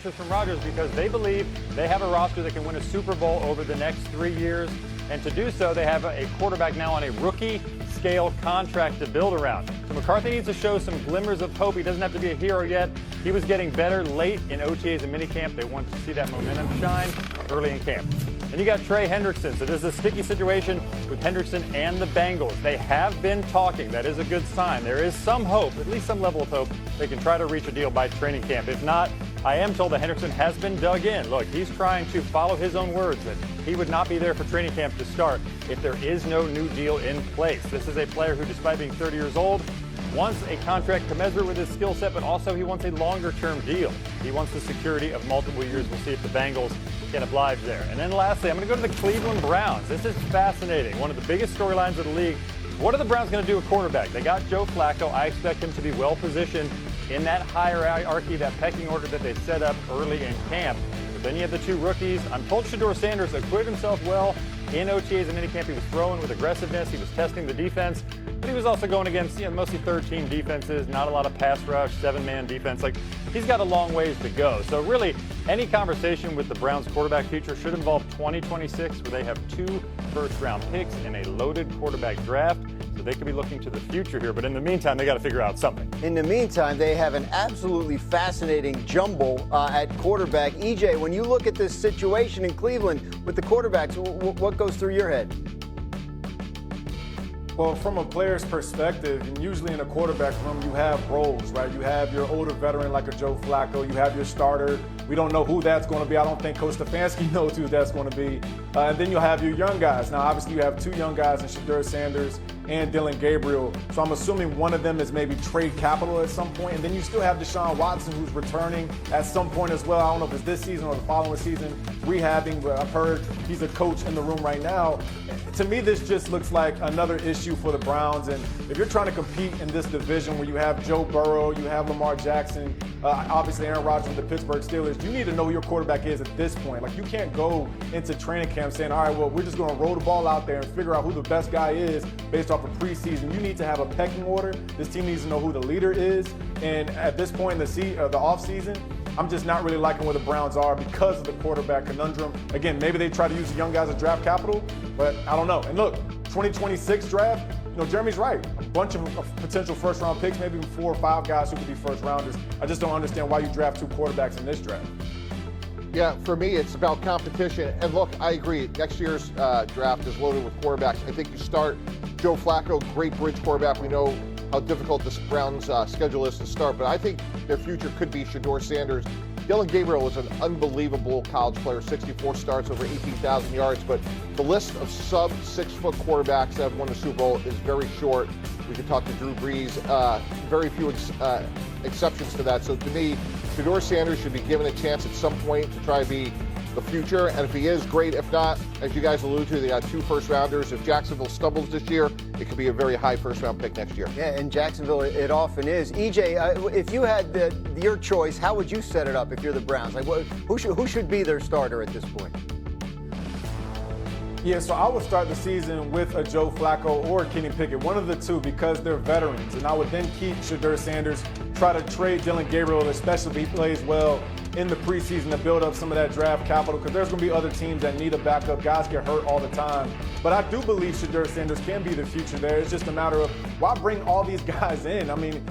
From Rodgers because they believe they have a roster that can win a Super Bowl over the next 3 years. And to do so, they have a quarterback now on a rookie scale contract to build around. So McCarthy needs to show some glimmers of hope. He doesn't have to be a hero yet. He was getting better late in OTAs and minicamp. They want to see that momentum shine early in camp. And you got Trey Hendrickson. So this is a sticky situation with Hendrickson and the Bengals. They have been talking. That is a good sign. There is some hope, at least some level of hope, they can try to reach a deal by training camp. If not, I am told that Hendrickson has been dug in. Look, he's trying to follow his own words that he would not be there for training camp to start if there is no new deal in place. This is a player who, despite being 30 years old, wants a contract commensurate with his skill set, but also he wants a longer-term deal. He wants the security of multiple years. We'll see if the Bengals can oblige there. And then lastly, I'm going to go to the Cleveland Browns. This is fascinating. One of the biggest storylines of the league. What are the Browns going to do at quarterback? They got Joe Flacco. I expect him to be well-positioned in that hierarchy, that pecking order that they set up early in camp. But then you have the two rookies. I'm told Shedeur Sanders acquitted himself well in OTAs and minicamp. He was throwing with aggressiveness. He was testing the defense. But he was also going against mostly third-team defenses, not a lot of pass rush, seven-man defense. Like, he's got a long ways to go. So really, any conversation with the Browns' quarterback future should involve 2026, where they have 2 first-round picks in a loaded quarterback draft. So they could be looking to the future here. But in the meantime, they got to figure out something. In the meantime, they have an absolutely fascinating jumble at quarterback. EJ, when you look at this situation in Cleveland with the quarterbacks, what goes through your head? Well, from a player's perspective, and usually in a quarterback room, you have roles, right? You have your older veteran like a Joe Flacco. You have your starter. We don't know who that's going to be. I don't think Coach Stefanski knows who that's going to be. And then you'll have your young guys. Now, obviously, you have 2 young guys in Shedeur Sanders and Dillon Gabriel. So I'm assuming one of them is maybe trade capital at some point. And then you still have Deshaun Watson, who's returning at some point as well. I don't know if it's this season or the following season, rehabbing, but I've heard he's a coach in the room right now. To me, this just looks like another issue for the Browns. And if you're trying to compete in this division where you have Joe Burrow, you have Lamar Jackson, obviously Aaron Rodgers with the Pittsburgh Steelers, you need to know who your quarterback is at this point. Like, you can't go into training camp saying, all right, well, we're just going to roll the ball out there and figure out who the best guy is based off of preseason. You need to have a pecking order. This team needs to know who the leader is. And at this point in the offseason, I'm just not really liking where the Browns are because of the quarterback conundrum. Again, maybe they try to use the young guys as draft capital, but I don't know. And look, 2026 draft, Jeremy's right. A bunch of potential first-round picks, maybe even 4 or 5 guys who could be first-rounders. I just don't understand why you draft 2 quarterbacks in this draft. Yeah, for me, it's about competition. And look, I agree. Next year's draft is loaded with quarterbacks. I think you start Joe Flacco, great bridge quarterback. We know how difficult this Browns schedule is to start, but I think their future could be Shedeur Sanders. Dillon Gabriel is an unbelievable college player, 64 starts, over 18,000 yards, but the list of sub-6-foot quarterbacks that have won the Super Bowl is very short. We could talk to Drew Brees, very few exceptions to that. So to me, Shedeur Sanders should be given a chance at some point to try to be the future, and if he is, great. If not, as you guys alluded to, they got 2 first-rounders. If Jacksonville stumbles this year, it could be a very high first-round pick next year. Yeah, in Jacksonville, it often is. EJ, if you had your choice, how would you set it up if you're the Browns? Like, who should be their starter at this point? Yeah, so I would start the season with a Joe Flacco or Kenny Pickett, one of the 2, because they're veterans. And I would then keep Shedeur Sanders, try to trade Dillon Gabriel, especially if he plays well in the preseason, to build up some of that draft capital, because there's going to be other teams that need a backup. Guys get hurt all the time. But I do believe Shedeur Sanders can be the future there. It's just a matter of why bring all these guys in? I mean,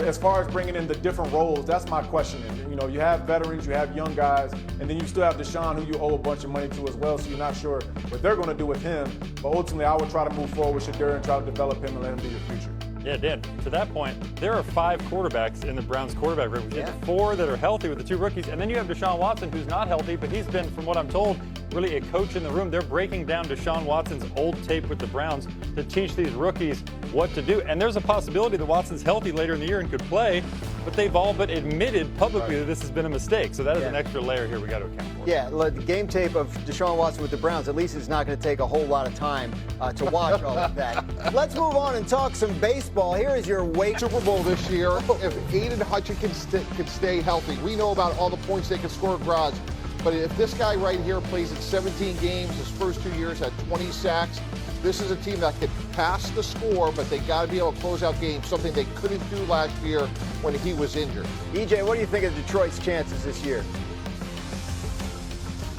as far as bringing in the different roles, that's my question. You have veterans, you have young guys, and then you still have Deshaun, who you owe a bunch of money to as well, so you're not sure what they're going to do with him. But ultimately, I would try to move forward with Shedeur and try to develop him and let him be your future. Yeah, Dan, to that point, there are 5 quarterbacks in the Browns quarterback room. You have 4 that are healthy with the 2 rookies, and then you have Deshaun Watson, who's not healthy, but he's been, from what I'm told, really a coach in the room. They're breaking down Deshaun Watson's old tape with the Browns to teach these rookies what to do. And there's a possibility that Watson's healthy later in the year and could play, but they've all but admitted publicly that this has been a mistake. So that is an extra layer here we got to account for. Yeah, the game tape of Deshaun Watson with the Browns, at least it's not going to take a whole lot of time to watch all of that. Let's move on and talk some baseball. Here is your Super Bowl this year. If Jayden Hutchinson can stay healthy, we know about all the points they can score at Garage. But if this guy right here plays in 17 games, his first 2 years had 20 sacks, this is a team that could pass the score, but they got to be able to close out games, something they couldn't do last year when he was injured. EJ, what do you think of Detroit's chances this year?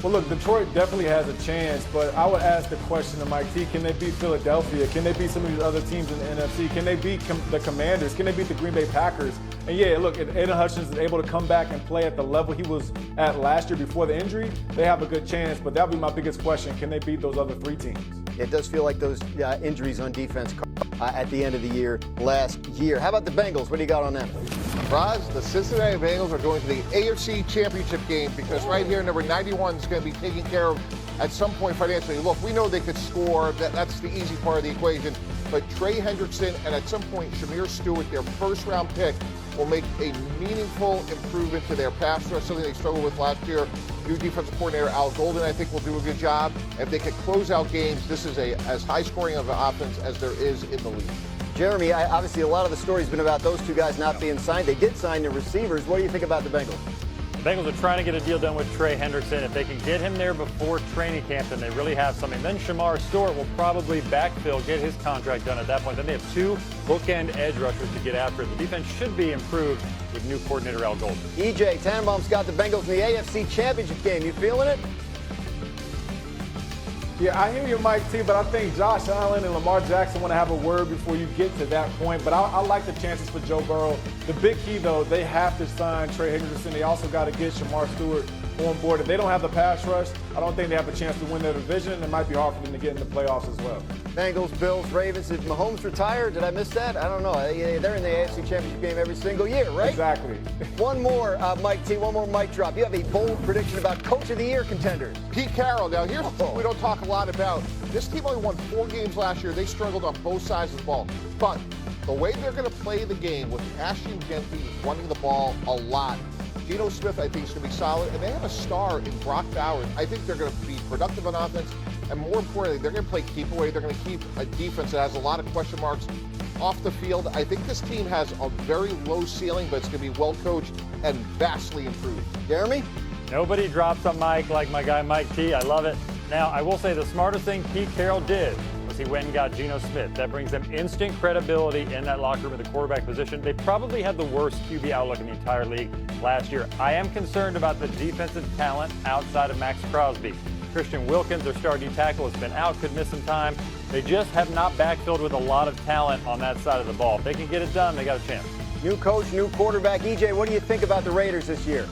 Well, look, Detroit definitely has a chance, but I would ask the question to Mike T, can they beat Philadelphia? Can they beat some of these other teams in the NFC? Can they beat the Commanders? Can they beat the Green Bay Packers? And yeah, look, if Aiden Hutchinson is able to come back and play at the level he was at last year before the injury, they have a good chance, but that would be my biggest question. Can they beat those other 3 teams? It does feel like those injuries on defense at the end of the year last year. How about the Bengals? What do you got on them? Roz, the Cincinnati Bengals are going to the AFC Championship game because right here, number 91 is going to be taken care of at some point financially. Look, we know they could score. That's the easy part of the equation. But Trey Hendrickson and at some point Shedeur Stewart, their first-round pick, will make a meaningful improvement to their pass rush, something they struggled with last year. New defensive coordinator Al Golden, I think, will do a good job. If they can close out games, this is as high-scoring of an offense as there is in the league. Jeremy, obviously a lot of the story's been about those 2 guys not being signed. They did sign the receivers. What do you think about the Bengals? The Bengals are trying to get a deal done with Trey Hendrickson. If they can get him there before training camp, then they really have something. Then Shamar Stewart will probably backfill, get his contract done at that point. Then they have 2 bookend edge rushers to get after it. The defense should be improved with new coordinator Al Golden. EJ, Tannenbaum's got the Bengals in the AFC Championship game. You feeling it? Yeah, I hear you, Mike T, but I think Josh Allen and Lamar Jackson want to have a word before you get to that point. But I like the chances for Joe Burrow. The big key, though, they have to sign Trey Hendrickson. They also got to get Shamar Stewart on board. If they don't have the pass rush, I don't think they have a chance to win their division. It might be hard for them to get in the playoffs as well. Bengals, Bills, Ravens. Did Mahomes retire? Did I miss that? I don't know. They're in the AFC Championship game every single year, right? Exactly. One more, Mike T, one more mic drop. You have a bold prediction about Coach of the Year contenders. Pete Carroll. Now, here's the thing we don't talk a lot about. This team only won 4 games last year. They struggled on both sides of the ball. But the way they're going to play the game with Ashton Genty running the ball a lot, Geno Smith, I think, is going to be solid. And they have a star in Brock Bowers. I think they're going to be productive on offense. And more importantly, they're going to play keep away. They're going to keep a defense that has a lot of question marks off the field. I think this team has a very low ceiling, but it's going to be well coached and vastly improved. Jeremy? Nobody drops a mic like my guy Mike T. I love it. Now, I will say the smartest thing Pete Carroll did was he went and got Geno Smith. That brings them instant credibility in that locker room at the quarterback position. They probably had the worst QB outlook in the entire league last year. I am concerned about the defensive talent outside of Max Crosby. Christian Wilkins, their starting tackle, has been out, could miss some time. They just have not backfilled with a lot of talent on that side of the ball. If they can get it done, they got a chance. New coach, new quarterback. EJ, what do you think about the Raiders this year?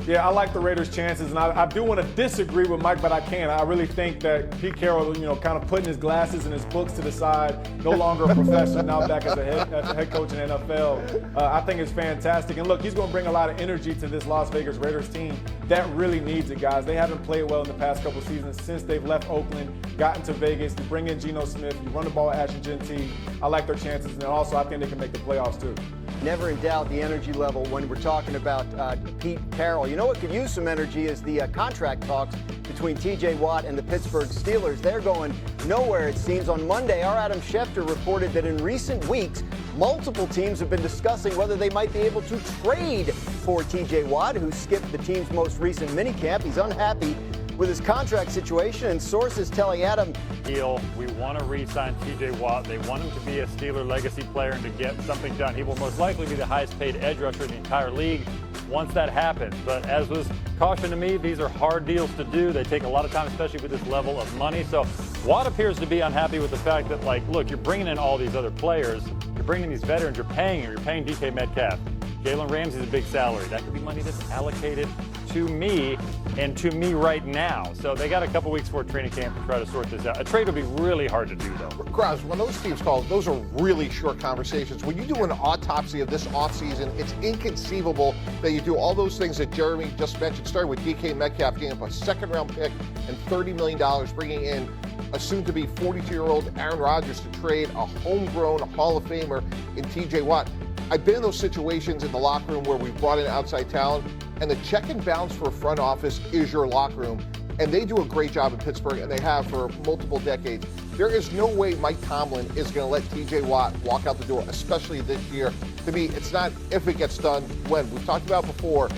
Yeah, I like the Raiders' chances, and I do want to disagree with Mike, but I can't. I really think that Pete Carroll, kind of putting his glasses and his books to the side, no longer a professional, now back as a head coach in the NFL. I think it's fantastic. And look, he's going to bring a lot of energy to this Las Vegas Raiders team that really needs it, guys. They haven't played well in the past couple seasons since they've left Oakland, gotten to Vegas. You bring in Geno Smith, you run the ball at Ashton Genty. I like their chances, and also I think they can make the playoffs too. Never in doubt the energy level when we're talking about Pete Carroll. You know what could use some energy is the contract talks between T.J. Watt and the Pittsburgh Steelers. They're going nowhere, it seems. On Monday, our Adam Schefter reported that in recent weeks, multiple teams have been discussing whether they might be able to trade for T.J. Watt, who skipped the team's most recent minicamp. He's unhappy with his contract situation, and sources telling Adam, we want to re-sign T.J. Watt. They want him to be a Steeler legacy player and to get something done. He will most likely be the highest paid edge rusher in the entire league once that happens. But as was cautioned to me, these are hard deals to do. They take a lot of time, especially with this level of money. So Watt appears to be unhappy with the fact that, look, you're bringing in all these other players. You're bringing in these veterans. You're paying them. You're paying DK Metcalf. Jalen Ramsey's a big salary. That could be money that's allocated to me and to me right now. So they got a couple weeks before training camp to try to sort this out. A trade would be really hard to do, though. Grouse, when those teams call, those are really short conversations. When you do an autopsy of this offseason, it's inconceivable that you do all those things that Jeremy just mentioned, starting with DK Metcalf getting up a second-round pick and $30 million, bringing in a soon-to-be 42-year-old Aaron Rodgers to trade a homegrown Hall of Famer in T.J. Watt. I've been in those situations in the locker room where we've brought in outside talent, and the check and balance for a front office is your locker room. And they do a great job in Pittsburgh, and they have for multiple decades. There is no way Mike Tomlin is going to let T.J. Watt walk out the door, especially this year. To me, it's not if it gets done, when. We've talked about before,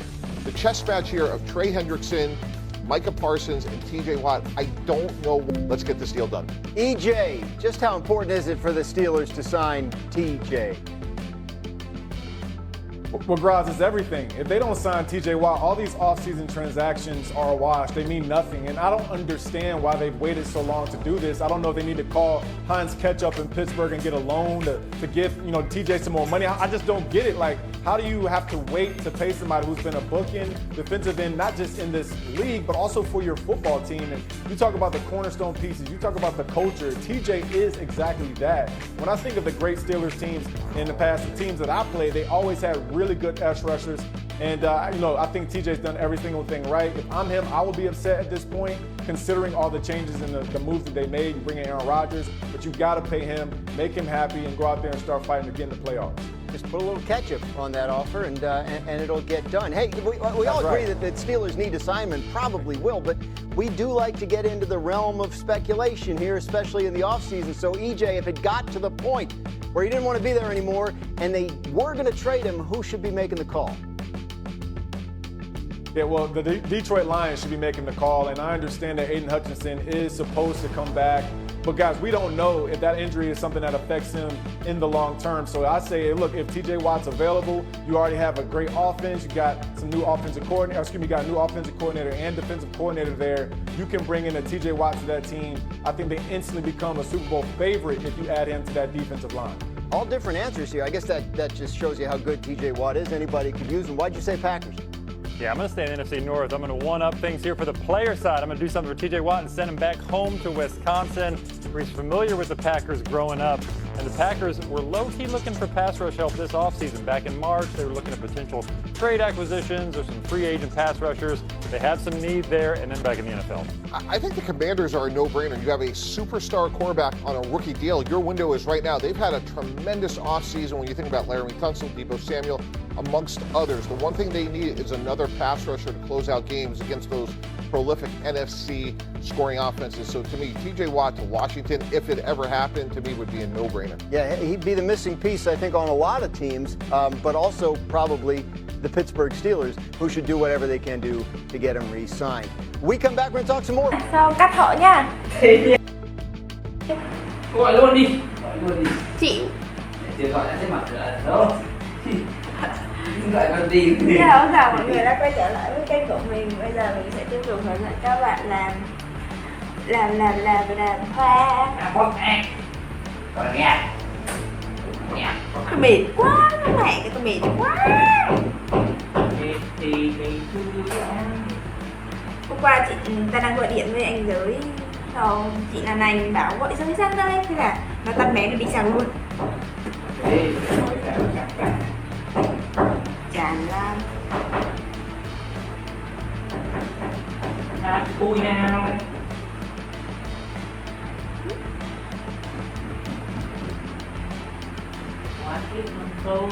the chess match here of Trey Hendrickson, Micah Parsons, and T.J. Watt. I don't know. Let's get this deal done. EJ, just how important is it for the Steelers to sign T.J.? Well, Graz, it's everything. If they don't sign TJ Watt, all these offseason transactions are a wash. They mean nothing. And I don't understand why they've waited so long to do this. I don't know if they need to call Heinz Ketchup in Pittsburgh and get a loan to give, TJ some more money. I just don't get it. Like, how do you have to wait to pay somebody who's been a bookend defensive end, not just in this league, but also for your football team? And you talk about the cornerstone pieces. You talk about the culture. TJ is exactly that. When I think of the great Steelers teams in the past, the teams that I played, they always had really good edge rushers. And, I think TJ's done every single thing right. If I'm him, I would be upset at this point, considering all the changes and the moves that they made. You bring in Aaron Rodgers, but you got to pay him, make him happy, and go out there and start fighting to get in the playoffs. Just put a little ketchup on that offer, and it'll get done. Hey, we all agree that Steelers need to sign him, and probably will, but we do like to get into the realm of speculation here, especially in the offseason. So, EJ, if it got to the point where he didn't want to be there anymore and they were going to trade him, who should be making the call? Yeah, well, the Detroit Lions should be making the call, and I understand that Aiden Hutchinson is supposed to come back. But, guys, we don't know if that injury is something that affects him in the long term. So I say, look, if TJ Watt's available, you already have a great offense. You got some new offensive coordinator, you got a new offensive coordinator and defensive coordinator there. You can bring in a TJ Watt to that team. I think they instantly become a Super Bowl favorite if you add him to that defensive line. All different answers here. I guess that just shows you how good TJ Watt is. Anybody could use him. Why'd you say Packers? Yeah, I'm going to stay in the NFC North. I'm going to one-up things here for the player side. I'm going to do something for TJ Watt and send him back home to Wisconsin, where he's familiar with the Packers growing up. And the Packers were low-key looking for pass rush help this offseason. Back in March, they were looking at potential trade acquisitions or some free agent pass rushers. They have some need there, and then back in the NFL. I think the Commanders are a no-brainer. You have a superstar quarterback on a rookie deal. Your window is right now. They've had a tremendous offseason when you think about Larry Tunsil, Deebo Samuel, amongst others. The one thing they need is another pass rusher to close out games against those prolific NFC scoring offenses. So to me, TJ Watt to Washington, if it ever happened, to me would be a no-brainer. Yeah, he'd be the missing piece, I think, on a lot of teams, but also probably the Pittsburgh Steelers, who should do whatever they can do to get him re-signed. We come back, we're going to talk some more. Sao cắt họ nha. Gọi luôn đi. Gọi luôn đi. Chịu. Để gọi ra trên mặt nữa. Đâu? Gọi con đi. Chào chào mọi người đã quay trở lại với kênh của mình. Bây giờ mình sẽ tiếp tục hướng dẫn các bạn làm hoa. Bóp ăn. Còn nghe. Tôi mệt quá, nó mẹ cái tôi mệt quá. Hôm qua ta đang gọi điện với anh Giới, sau chị Lan Anh bảo gọi Giới sang đây, thế là nó tắt bé nó đi sang luôn. Chán lắm. Ui nào. Quá thích thôi.